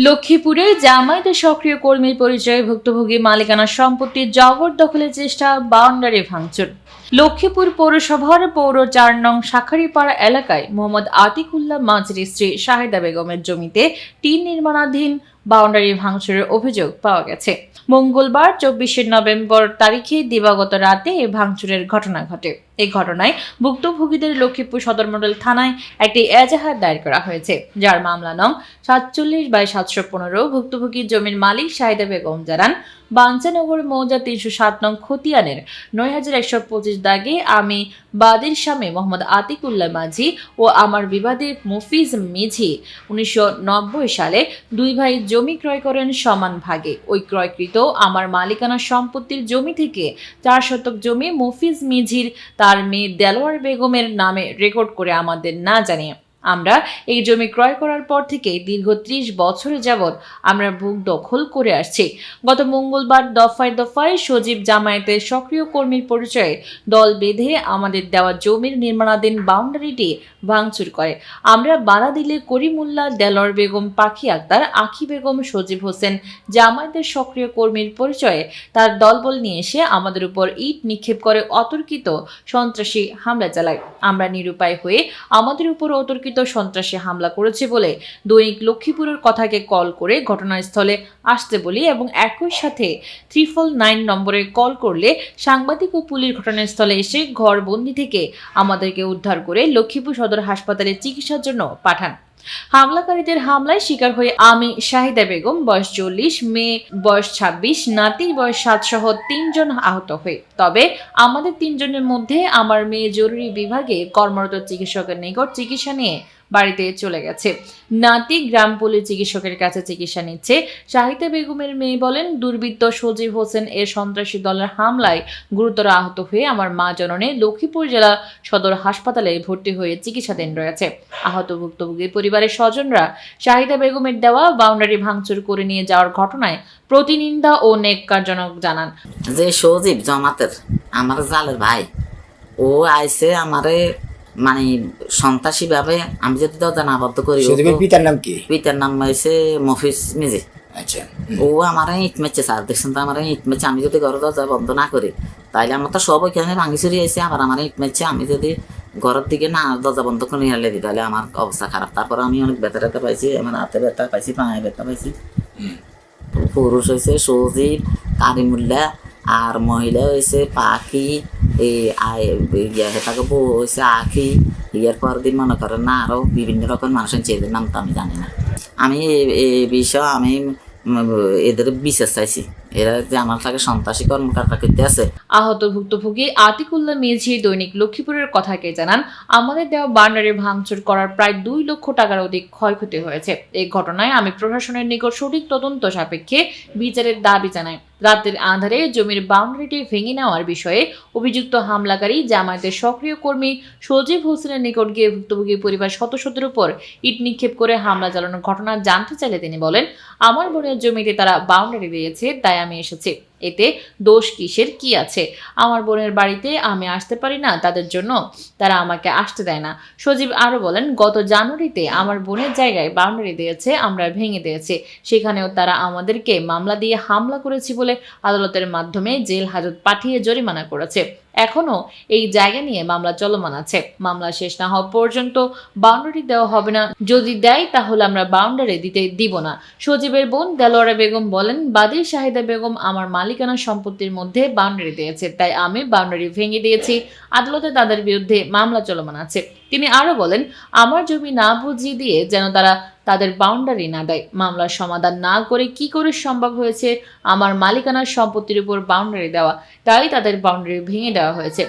লক্ষ্মীপুরে জামায়াতের সক্রিয় কর্মীর পরিচয়ে ভুক্তভোগী মালিকানা সম্পত্তির জবরদখলের চেষ্টা, বাউন্ডারি ভাঙচুর। লক্ষ্মীপুর পৌরসভার পৌর ৪ নং শাখারীপাড়া এলাকায় মোহাম্মদ আতিকুল্লাহ মাঝির স্ত্রী শাহেদা বেগমের জমিতে টিন নির্মাণাধীন বাউন্ডারি ভাঙচুরের অভিযোগ পাওয়া গেছে। মঙ্গলবার ২৪শে নভেম্বর তারিখে দিবাগত রাতে এই ভাঙচুরের ঘটনা ঘটে। এই ঘটনায় ভুক্তভোগীদের লক্ষ্মীপুর সদর মডেল থানায় একটি এজাহার দায়ের করা হয়েছে, যার মামলা নং ৪৭/৭১৫। ভুক্তভোগী জমির মালিক শাহেদা বেগম জানান, বাঞ্চানগর মৌজা ৩০৭ নং খতিয়ানের ৯১২৫ দাগে আমি বাদীর স্বামী মোহাম্মদ আতিকুল্লাহ মাঝি ও আমার বিবাদী মফিজ মিঝি ১৯৯০ সালে দুই ভাই জমি ক্রয় করেন সমান ভাগে। ওই ক্রয়কৃত আমার মালিকানা সম্পত্তির জমি থেকে ৪ শতক জমি মফিজ মিঝির তার মেয়ে দেলোয়ার বেগমের নামে রেকর্ড করে আমাদের না জানিয়ে আমরা এই জমি ক্রয় করার পর থেকে দীর্ঘ ৩০ বছর যাবৎ আমরা ভূ দখল করে আসছি। গত মঙ্গলবার দফায় দফায় সজীব জামায়াতের সক্রিয় কর্মীর পরিচয়ে দল বেঁধে আমাদের দেওয়া জমির নির্মাণাধীন বাউন্ডারিটি ভাঙচুর করে। আমরা বাধা দিলে করিমুল্লাহ, দেলোয়ার বেগম, পাখি আক্তার, আখি বেগম, সজীব হোসেন জামায়াতের সক্রিয় কর্মীর পরিচয়ে তার দলবল নিয়ে এসে আমাদের উপর ইট নিক্ষেপ করে অতর্কিত সন্ত্রাসী হামলা চালায়। আমরা নিরুপায় হয়ে আমাদের উপর অতর্কিত সন্ত্রাসী হামলা করেছে বলে দৈনিক লক্ষ্মীপুরের কথাকে কল করে ঘটনাস্থলে আসতে বলি এবং একই সাথে 999 নম্বরে কল করলে সাংবাদিক ও পুলিশ ঘটনাস্থলে এসে ঘরবন্দি থেকে আমাদেরকে উদ্ধার করে লক্ষ্মীপুর সদর হাসপাতালে চিকিৎসার জন্য পাঠান। হামলাকারীদের হামলায় শিকার হয়ে আমি শাহিদা বেগম বয়স ৪০, মেয়ে বয়স ২৬, নাতির বয়স ৭ সহ ৩ জন আহত হয়ে। তবে আমাদের ৩ জনের মধ্যে আমার মেয়ে জরুরি বিভাগে কর্মরত চিকিৎসকের নিকট চিকিৎসা নিয়ে বাড়িতে চলে গেছে। নাতি গ্রামপল্লী চিকিৎসকের কাছে চিকিৎসা নিচ্ছে। শাহিদা বেগমের মেয়ে বলেন, দুর্বৃত্ত সজীব হোসেন এর সন্ত্রাসী দলের হামলায় গুরুতর আহত হয়ে আমার মা জননী লক্ষ্মীপুর জেলা সদর হাসপাতালে ভর্তি হয়ে চিকিৎসাধীন রয়েছে। আহত ভুক্তভোগীর পরিবারের স্বজনরা শাহিদা বেগমের দেওয়া বাউন্ডারি ভাঙচুর করে নিয়ে যাওয়ার ঘটনায় প্রতিনিন্দা ও নেককারজনক জানান। যে সজীব জামাতের আমার জালের ভাই, ও আইসে আমারে মানে সন্ত্রাসী ভাবে আমি যদি জানাবদ্ধ করি। পিতার নাম কি? পিতার নাম হয়েছে মফিজ মিজি। আচ্ছা, ও আমার ইট মেচছে স্যার, দেখছেন তো আমার ইট মেচছে। আমি যদি ঘর দরজা বন্ধ না করি তাইলে আমার তো সব ওইখানে ভাঙি চুরি আইসে, আবার আমার ইট মেচছে। আমি যদি ঘরের দিকে না দরজা বন্ধ করে হেলে দিই তাহলে আমার অবস্থা খারাপ। তারপর আমি অনেক ব্যথা পাইছি, আমার হাতে ব্যথা পাইছি, পায়ে ব্যথা পাইছি। পুরুষ হয়েছে সজীব, কারিমুল্লাহ, আর মহিলা হয়েছে পাখি, তাকে বউ হয়েছে আখি। ইয়ার পর দিন মনে করেন না আরো বিভিন্ন রকম মানুষের চেয়েদের নাম তো আমি জানি না। আমি এই বিষয়ে আমি এদের বিশেষ চাইছি, এরা যে আমার তাকে সন্ত্রাসী কর্মকর্তা করতে আছে। আহত ভুক্তভোগী আতিকুল্লাহ মিঝি দৈনিক লক্ষ্মীপুরের কথাকে জানান, আমাদের দেওয়া বাউন্ডারি ভাঙচুর করার প্রায় ২ লক্ষ টাকার অধিক ক্ষয়ক্ষতি হয়েছে। এই ঘটনায় আমি প্রশাসনের নিকট সঠিক তদন্ত সাপেক্ষে বিচারের দাবি জানাই। রাতের আঁধারে জমির বাউন্ডারিটি ভেঙে নেওয়ার বিষয়ে অভিযুক্ত হামলাকারী জামায়াতের সক্রিয় কর্মী সজীব হোসেনের নিকট গিয়ে ভুক্তভোগী পরিবার সদস্যদের উপর ইট নিক্ষেপ করে হামলা চালানোর ঘটনা জানতে চাইলে তিনি বলেন, আমার বোনের জমিতে তারা বাউন্ডারি দিয়েছে, তাই আমি এসেছি। এতে দোষ কিসের, কি আছে? আমার বোনের বাড়িতে আমি আসতে পারি না, তাদের জন্য তারা আমাকে আসতে দেয় না। সজীব আরো বলেন, গত জানুয়ারিতে আমার বোনের জায়গায় বাউন্ডারি দিয়েছে, আমরা ভেঙে দিয়েছি। সেখানেও তারা আমাদেরকে মামলা দিয়ে হামলা করেছি বলে আদালতের মাধ্যমে জেল হাজত পাঠিয়ে জরিমানা করেছে। এখনো এই জায়গা নিয়ে মামলা চলমান আছে। মামলা শেষ না হওয়া পর্যন্ত বাউন্ডারি দেওয়া হবে না। যদি দেয় তাহলে আমরা বাউন্ডারি দিতে দিব না। সজীবের বোন দেলোয়ারা বেগম বলেন, বাদীর শাহিদা বেগম আমার মালিকানা সম্পত্তির মধ্যে বাউন্ডারি দিয়েছে, তাই আমি বাউন্ডারি ভেঙে দিয়েছি। আদালতে তাদের বিরুদ্ধে মামলা চলমান আছে। তিনি আরো বলেন, আমার জমি না বুঝিয়ে দিয়ে যেন তারা তাদের বাউন্ডারি না দেয়। মামলার সমাধান না করে কি করে সম্ভব হয়েছে আমার মালিকানার সম্পত্তির উপর বাউন্ডারি দেওয়া? তাই তাদের বাউন্ডারি ভেঙে দেওয়া হয়েছে।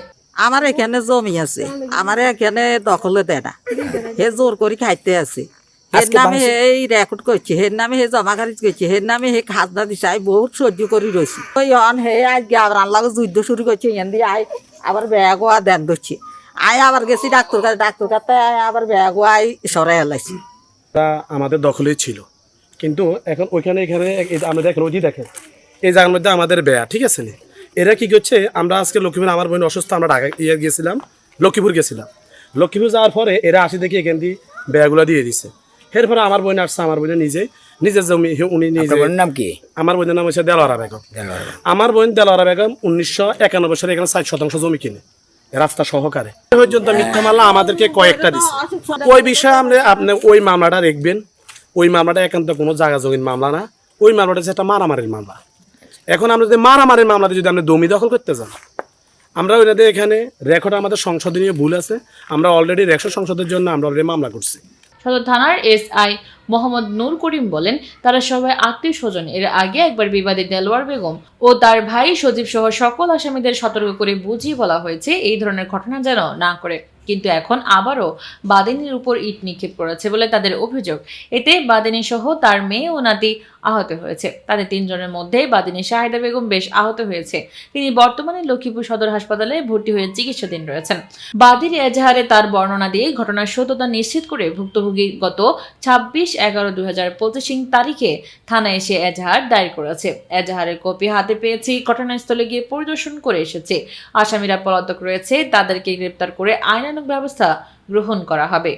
আমার এখানে জমি আছে, আমার এখানে দখলে দেয় না, হে জোর করে খাইতে আছে। এর নামে এই রেকর্ড করছে, হের নামে হে জমা খারিজ করছে, হের নামে হে খাজনা দিছে। আমি বহুত সহ্য করে রয়েছি। ওই অন হে আজকে আবার আল্লাহ যুদ্ধ শুরু করছে। এখান দিয়ে আয় আবার ব্যাগও দেন ধরছে। আয় আবার গেছি ডাক্তার কাছে আবার ব্যাগও আয় সরাই হেলাইছি। আমাদের দখলেই ছিল, কিন্তু এখন ওইখানে এখানে আমরা দেখেন ওই দেখেন এই জায়গার মধ্যে আমাদের বেয়া, ঠিক আছে না? এরা কি করছে, আমরা আজকে লক্ষ্মীপুর আমার বোন অসুস্থ, আমরা ঢাকা গেছিলাম, লক্ষ্মীপুর গেছিলাম। লক্ষ্মীপুর যাওয়ার পরে এরা আসি দেখি এখান দিয়ে বেয়াগুলো দিয়ে দিছে। এরপরে আমার বোন আসছে, আমার বোনে নিজে নিজের জমি উনি নিজে। আপনার বোনের নাম কি? আমার বোনের নাম হচ্ছে দেলোয়ারা বেগম। আমার বোন দেলোয়ারা বেগম 1991 সালে এখানে 60% জমি কিনে রাস্তা সহকারে পর্যন্ত মিথ্যা মামলা আমাদেরকে কয়েকটা দিচ্ছে। ওই বিষয়ে আপনি ওই মামলাটা দেখবেন, ওই মামলাটা একান্ত কোনো জায়গা জমির মামলা না, ওই মামলাটা হচ্ছে একটা মারামারির মামলা। এখন আমরা যদি মারামারির মামলাতে যদি আপনি জমি দখল করতে যান, আমরা ওইটাতে এখানে রেকর্ড আমাদের সংশোধনীয় ভুল আছে, আমরা অলরেডি রেকর্ড সংশোধনের জন্য আমরা অলরেডি মামলা করছি। সদর থানার এসআই মোহাম্মদ নূর করিম বলেন, তারা সবাই আত্মীয় স্বজন। এর আগে একবার বিবাদী দেলোয়ার বেগম ও তার ভাই সজীব সহ সকল আসামিদের সতর্ক করে বুঝিয়ে বলা হয়েছে এই ধরনের ঘটনা যেন না করে, কিন্তু এখন আবারও বাদিনীর উপর ইট নিক্ষেপ করেছে বলে তাদের অভিযোগ। এতে বাদিনী সহ তার মেয়ে ও নাতি আহত হয়েছে। তাদের 3 জনের মধ্যে বাদিনী শাহিদা বেগম বেশ আহত হয়েছে। তিনি বর্তমানে লক্ষ্মীপুর সদর হাসপাতালে ভর্তি হয়ে চিকিৎসাধীন রয়েছেন। বাদীর এজাহারে তার বর্ণনা দিয়ে ঘটনার সত্যতা নিশ্চিত করে ভুক্তভোগী গত 26/11/2025 তারিখে থানায় এসে এজাহার দায়ের করেছে। এজাহারের কপি হাতে পেয়েছি, ঘটনাস্থলে গিয়ে পরিদর্শন করে এসেছে। আসামিরা পলাতক রয়েছে, তাদেরকে গ্রেপ্তার করে আইনানুগ ব্যবস্থা গ্রহণ করা হবে।